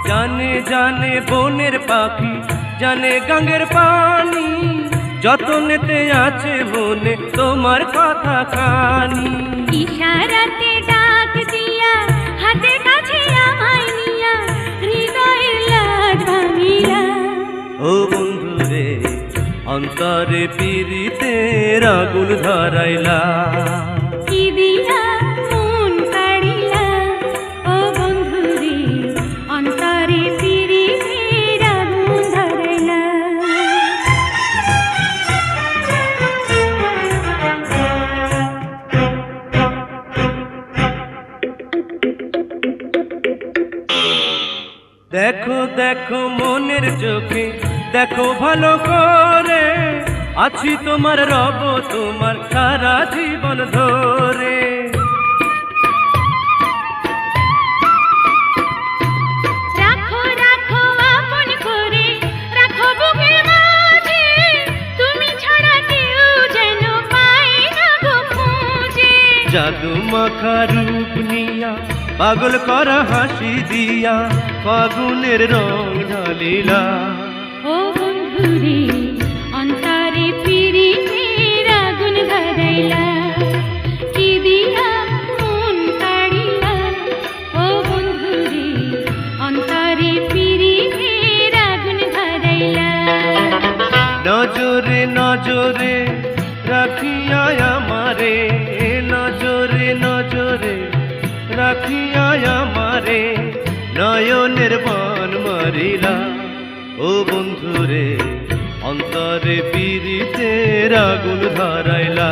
জানে জানে বনের পাখি, জানে গঙ্গের পানি, যতনেতে আছে মনে তোমার কথা খানি। ইশারাতে ডাক দিয়া হাতে কাছে আমায় নিয়া হৃদয়ের লাজ ভাঙিয়া। ও বন্ধু রে অন্তরে পীড়িতের আগুন ধরাইলা, কি দিয়া মন কাড়িলা। ও বন্ধু রে অন্তরে পীড়িতের আগুন ধরাইলা। দেখো দেখো মনের চোখে দেখো ভালো করে, আছি তোমার রব তোমার সারা জীবন ধরে। রাখো রাখো আপন করে, রাখো বুকের মাঝে, তুমি ছাড়া কেউ যেন পাই না গো খুঁজে। জাদু মাখা রূপ নিয়া পাগল করা হাসি দিয়া ফাগুনের রং ঢালিলা। ও বন্ধু রে অন্তরে পীড়িতের আগুন ধরাইলা, কি দিয়া মন কাড়িলা। ও বন্ধু রে অন্তরে পীড়িতের আগুন ধরাইলা। নজরে নজরে রাখিয়া আমারে, নজরে নজরে রাখিয়া আমারে, নয়নের বান মারিলা। ও বন্ধুরে অন্তরে পীড়িতের আগুন ধরাইলা।